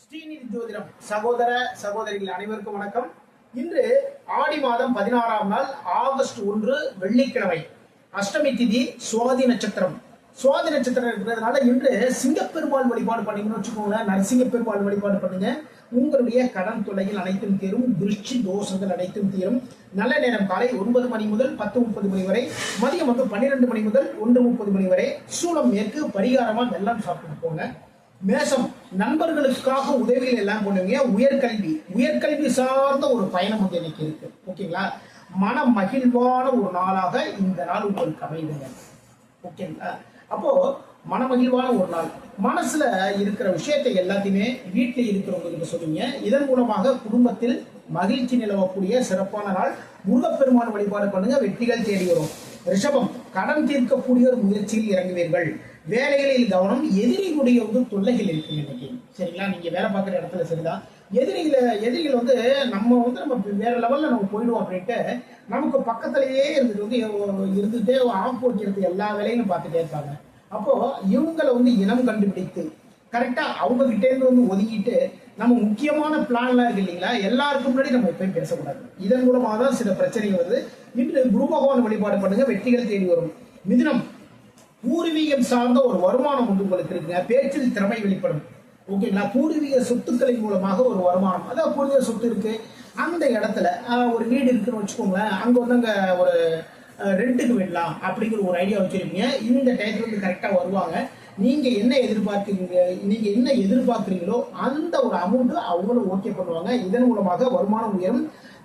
ஸ்ரீநிதி ஜோதிடம் சகோதர சகோதரிகள் அனைவருக்கும் வணக்கம். இன்று ஆடி மாதம் 16ஆம் நாள் ஆகஸ்ட் 1 வெள்ளிக்கிழமை, அஷ்டமி திதி, சுவாதி நட்சத்திரம். சுவாதி நட்சத்திரம் இருக்கிறதுனால இன்று சிங்கப்பெருமாள் வழிபாடு பண்ணீங்கன்னு வச்சுக்கோங்களேன். நரசிங்க பெருமாள் வழிபாடு பண்ணுங்க. உங்களுடைய கடன் தொல்லைகள் அனைத்தும் தீரும். திருஷ்டி தோஷங்கள் அனைத்தும் தீரும். நல்ல நேரம் காலை 9 மணி முதல் 10:30 மணி வரை, மதியம் 12 மணி முதல் 1:30 மணி வரை. சூளம் மேற்கு, பரிகாரமா வெள்ளம் சாப்பிட்டு போங்க. மேசம், நண்பர்களுக்காக உதவிகள் எல்லாம் பண்ணுவீங்க. உயர்கல்வி சார்ந்த ஒரு பயணம் வந்து இன்னைக்கு இருக்கு. ஓகேங்களா? மன மகிழ்வான ஒரு நாளாக இந்த நாள் உங்களுக்கு அமைதுங்க. ஓகேங்களா? அப்போ மனமகிழ்வான ஒரு நாள். மனசுல இருக்கிற விஷயத்தை எல்லாத்தையுமே வீட்டில் இருக்கிறவங்க சொல்லுவீங்க. இதன் மூலமாக குடும்பத்தில் மகிழ்ச்சி நிலவக்கூடிய சிறப்பான நாள். முருகப்பெருமான் வழிபாடு பண்ணுங்க, வெற்றிகள் தேடி வரும். ரிஷபம், கடன் தீர்க்கக்கூடிய ஒரு முயற்சியில் இறங்குவீர்கள். வேலைகளில் கவனம். எதிரிகளுடைய தொல்லைகள் இருக்கு இன்னைக்கு. சரிங்களா? நீங்க வேலை பார்க்குற இடத்துல சரிதான். எதிரிகள் நம்ம வேற லெவல்ல நம்ம போயிடுவோம் அப்படின்ட்டு நமக்கு பக்கத்திலேயே இருந்துட்டே ஆப்பு வைக்கிறது எல்லா வேலையும் பார்த்துட்டே இருப்பாங்க. அப்போ இவங்களை இனம் கண்டுபிடித்து கரெக்டா அவங்க கிட்டே இருந்து ஒதுக்கிட்டு நம்ம முக்கியமான பிளான்லாம் இருக்கு இல்லைங்களா, எல்லாருக்கும் முன்னாடி நம்ம எப்பயும் பேசக்கூடாது. இதன் மூலமாக தான் சில பிரச்சனைகள் வருது. இன்று குரு பகவான் வழிபாடு பண்ணுங்க, வெற்றிகள் தேடி வரும். மிதுனம், பூர்வீகம் சார்ந்த ஒரு வருமானம் உங்களுக்கு இருக்குங்க. பேச்சில் திறமை வெளிப்படும். ஓகேங்களா? பூர்வீக சொத்துக்களின் மூலமாக ஒரு வருமானம், அதாவது பூர்வீக சொத்து இருக்கு, அந்த இடத்துல ஒரு வீடு இருக்குன்னு வச்சுக்கோங்களேன். அங்க அங்க ஒரு ரெண்ட்டுக்கு விடலாம் அப்படிங்கிற ஒரு ஐடியா வச்சிருக்கீங்க. இந்த டயத்துல கரெக்டா வருவாங்க. நீங்க என்ன எதிர்பார்க்குறீங்களோ அந்த ஒரு அமௌண்ட் அவங்களும் ஓகே பண்ணுவாங்க. இதன் மூலமாக வருமானம் உயரும்.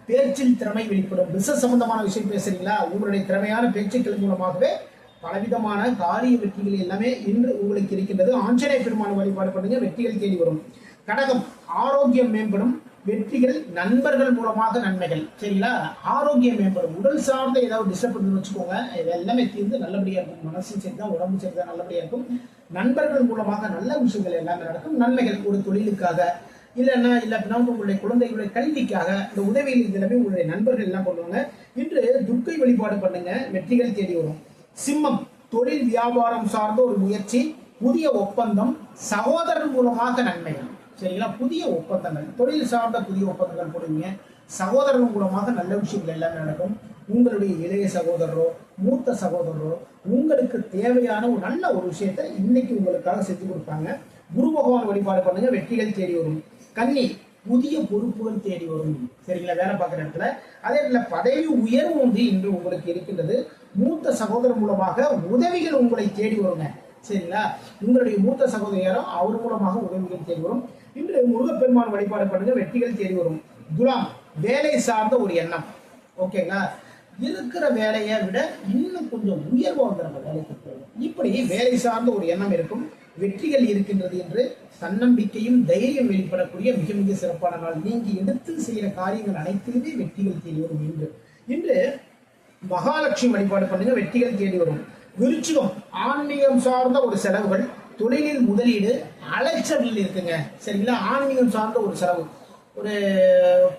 பேச்சில் திறமை வெளிப்படும். பிசினஸ் சம்பந்தமான விஷயம் பேசுறீங்களா, உங்களுடைய திறமையான பேச்சுக்கள் மூலமாகவே பலவிதமான காரிய வெற்றிகள் எல்லாமே இன்று உங்களுக்கு இருக்கின்றது. ஆஞ்சநேய பெருமான வழிபாடு பண்ணுங்க, வெற்றிகள் தேடி வரும். கடகம், ஆரோக்கியம் மேம்படும். வெற்றிகள், நண்பர்கள் மூலமாக நன்மைகள். சரிங்களா? ஆரோக்கியம் மேம்படும். உடல் சார்ந்த ஏதாவது டிஸ்டர்ப் பண்ணி வச்சுக்கோங்க, இது எல்லாமே தீர்ந்து நல்லபடியா இருக்கும். மனசு சரிதான், உடம்பு சரிதான், நல்லபடியா இருக்கும். நண்பர்கள் மூலமாக நல்ல விஷயங்கள் எல்லாமே நடக்கும். நன்மைகள், ஒரு தொழிலுக்காக இல்லைன்னா உங்களுடைய குழந்தைகளுடைய கல்விக்காக இந்த உதவியில் எல்லாமே உங்களுடைய நண்பர்கள் எல்லாம் பண்ணுவாங்க. இன்று துர்க்கை வழிபாடு பண்ணுங்க, வெற்றிகள் தேடி வரும். சிம்மம், தொழில் வியாபாரம் சார்ந்த ஒரு முயற்சி, புதிய ஒப்பந்தம், சகோதரன் மூலமாக நன்மைகள். சரிங்களா? புதிய ஒப்பந்தங்கள், தொழில் சார்ந்த புதிய ஒப்பந்தங்கள் போடுவீங்க. சகோதரன் மூலமாக நல்ல விஷயங்கள் எல்லாமே நடக்கும். உங்களுடைய இளைய சகோதரரோ மூத்த சகோதரரோ உங்களுக்கு தேவையான ஒரு நல்ல ஒரு விஷயத்தை இன்னைக்கு உங்களுக்காக செஞ்சு கொடுப்பாங்க. குரு பகவான் வழிபாடு பண்ணுங்க, வெற்றிகள் தேடி வரும். கன்னி, புதிய பொறுப்புகள் தேடி வரும். சரிங்களா? வேலை பார்க்குற இடத்துல அதே இடத்துல பதவி உயர்வு இன்று உங்களுக்கு இருக்கின்றது. மூத்த சகோதரர் மூலமாக உதவிகள் உங்களை தேடி வருங்க. சரிங்களா? உங்களுடைய மூத்த சகோதரியாரோ அவர் மூலமாக உதவிகள் தேடி வரும். இன்று முருகப்பெருமான் வழிபாடு பண்ணுங்க, வெற்றிகள் தேடி வரும். துலாம், வேலை சார்ந்த ஒரு எண்ணம். ஓகேங்களா? இருக்கிற வேலையை விட இன்னும் கொஞ்சம் உயர்வா நம்ம வேலைக்கு போகும். இப்படி வேலை சார்ந்த ஒரு எண்ணம் இருக்கும். வெற்றிகள் இருக்கின்றது என்று தன்னம்பிக்கையும் தைரியம் வெளிப்படக்கூடிய மிக மிக சிறப்பான நாள். நீங்க எடுத்து செய்யற காரியங்கள் அனைத்திலுமே வெற்றிகள் தேடி வரும். இன்று மகாலட்சுமி வழிபாடு பண்ணுங்க, வெற்றிகள் தேடி வரும். விருச்சிகம், ஆன்மீகம் சார்ந்த ஒரு செலவுகள், தொழிலில் முதலீடு, அலைச்சல்கள் இருக்குங்க. சரிங்களா? ஆன்மீகம் சார்ந்த ஒரு செலவு, ஒரு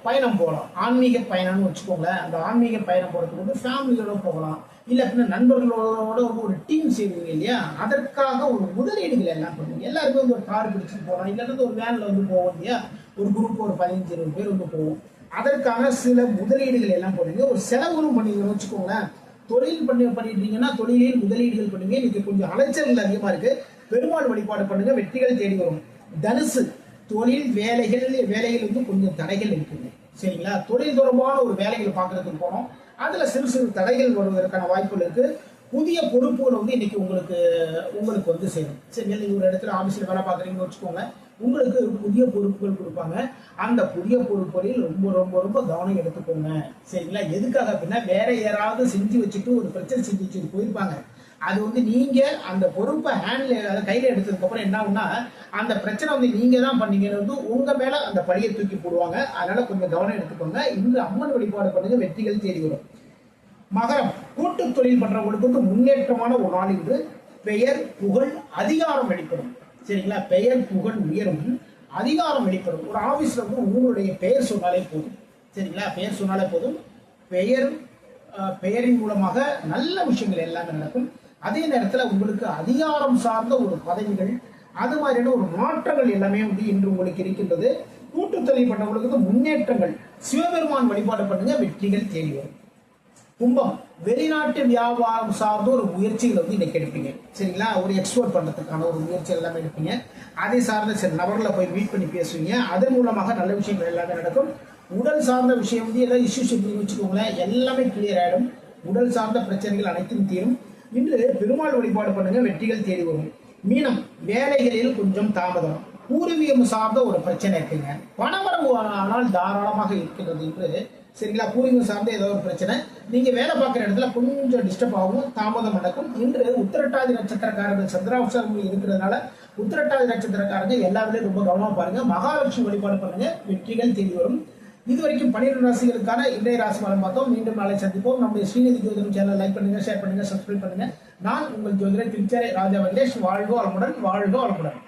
பயணம் போகலாம், ஆன்மீக பயணம்னு வச்சுக்கோங்களேன். அந்த ஆன்மீக பயணம் போகிறதுக்கு ஃபேமிலியோட போகலாம், இல்லை அப்படின்னா நண்பர்களோட ஒரு டீம் செய்வீங்க இல்லையா, அதற்காக ஒரு முதலீடுகள் எல்லாம் பண்ணுவீங்க. எல்லாருமே ஒரு கார் பிடிச்சிட்டு போகலாம், இல்லைன்னா ஒரு வேனில் போவோம் இல்லையா, ஒரு குரூப் ஒரு 15-20 பேர் போவோம். அதற்கான சில முதலீடுகள் எல்லாம் பண்ணுவீங்க. ஒரு செலவுகளும் பண்ணுவீங்கன்னு வச்சுக்கோங்களேன். தொழில் பண்ணிட்டீங்கன்னா தொழிலில் முதலீடுகள் பண்ணுவீங்க. இன்னைக்கு கொஞ்சம் அலைச்சல்கள் அதிகமாக இருக்கு. பெருமாள் வழிபாடு பண்ணுங்க, வெற்றிகள் தேடி வரும். தனுசு, தொழில் வேலைகள் கொஞ்சம் தடைகள் இருக்குங்க. சரிங்களா? தொழில் தொடர்பான ஒரு வேலைகளை பார்க்கறதுக்கு போனோம், அதுல சிறு சிறு தடைகள் வருவதற்கான வாய்ப்புகள் இருக்கு. புதிய பொறுப்புகள் இன்னைக்கு உங்களுக்கு சேரும். சரிங்களா? நீங்க ஒரு இடத்துல ஆபீஸ்ல வேலை பார்க்குறீங்கன்னு வச்சுக்கோங்க, உங்களுக்கு புதிய பொறுப்புகள் கொடுப்பாங்க. அந்த புதிய பொறுப்புகளில் ரொம்ப ரொம்ப ரொம்ப கவனம் எடுத்துக்கோங்க. சரிங்களா? எதுக்காக அப்படின்னா, வேற யாராவது செஞ்சு வச்சுட்டு ஒரு பிரச்சனை செஞ்சு வச்சுட்டு போயிருப்பாங்க. அது நீங்க அந்த பொறுப்பை கையில எடுத்ததுக்கு அப்புறம் என்ன ஆகும்னா, அந்த பிரச்சனை நீங்க தான் பண்ணீங்கன்னு உங்க மேல அந்த பழியை தூக்கி போடுவாங்க. அதனால கொஞ்சம் கவனம் எடுத்துக்கோங்க. இன்று அம்மன் வழிபாடு பண்ணுங்க, வெற்றிகள் தேடி வரும். மகரம், கூட்டு தொழில் பண்றவங்களுக்கு முன்னேற்றமான ஒரு நாள் இன்று. பெயர் புகழ் அதிகாரம் வெளிப்படும். சரிங்களா? பெயர் புகழ் உயரும், அதிகாரம் வெளிப்படும். ஒரு ஆபீஸ்ல உங்களுடைய பெயர் சொன்னாலே போதும். சரிங்களா? பெயர் சொன்னாலே போதும். பெயரின் மூலமாக நல்ல விஷயங்கள் எல்லாமே நடக்கும். அதே நேரத்தில் உங்களுக்கு அதிகாரம் சார்ந்த ஒரு பதவிகள், அது மாதிரியான ஒரு மாற்றங்கள் எல்லாமே வந்து இன்று உங்களுக்கு இருக்கின்றது. கூட்டுத் தொழில் பண்ணவங்களுக்கு முன்னேற்றங்கள். சிவபெருமான் வழிபாடு பண்ணுங்க, வெற்றிகள் தேடி வரும். கும்பம், வெளிநாட்டு வியாபாரம் சார்ந்த ஒரு முயற்சிகளை வந்து இன்னைக்கு எடுப்பீங்க. சரிங்களா? ஒரு எக்ஸ்போர்ட் பண்றதுக்கான ஒரு முயற்சிகள் எல்லாமே எடுப்பீங்க. அதை சார்ந்த சில நபர்களை போய் மீட் பண்ணி பேசுவீங்க. அதன் மூலமாக நல்ல விஷயங்கள் எல்லாமே நடக்கும். உடல் சார்ந்த விஷயம் வந்து ஏதாவது இஷ்யூஸ் இருக்குன்னு வச்சுக்கோங்களேன், எல்லாமே கிளியர் ஆயிடும். உடல் சார்ந்த பிரச்சனைகள் அனைத்தும் தீரும். இன்று பெருமாள் வழிபாடு பண்ணுங்க, வெற்றிகள் தேடி வரும். மீனம், வேலைகளில் கொஞ்சம் தாமதம். பூர்வீகம் சார்ந்த ஒரு பிரச்சனை இருக்குங்க. பணவரவு ஆனால் தாராளமாக இருக்கிறது என்று. சரிங்களா? பூர்வீகம் சார்ந்த ஏதோ ஒரு பிரச்சனை, நீங்க வேலை பார்க்குற இடத்துல கொஞ்சம் டிஸ்டர்ப் ஆகும், தாமதம் நடக்கும். இன்று உத்திரட்டாதி நட்சத்திரக்காரர்கள் சந்திராவசரம் இருக்கிறதுனால உத்திரட்டாதி நட்சத்திரக்காரங்க எல்லாத்துலயும் ரொம்ப கவனமா பாருங்க. மகாலட்சுமி வழிபாடு பண்ணுங்க, வெற்றிகள் தேடி வரும். இதுவரைக்கும் 12 ராசிகளுக்கான இன்றைய ராசி பலன் பார்த்தோம். மீண்டும் நாளை சந்திப்போம். நம்முடைய ஸ்ரீநிதி ஜோதிடம் சேனல் லைக் பண்ணுங்க, ஷேர் பண்ணுங்க, சப்ஸ்கிரைப் பண்ணுங்க. நான் உங்கள் ஜோதிடர் திருச்சேரை ராஜா வெங்கடேஷ். வாழ்க வளமுடன், வாழ்க வளமுடன்.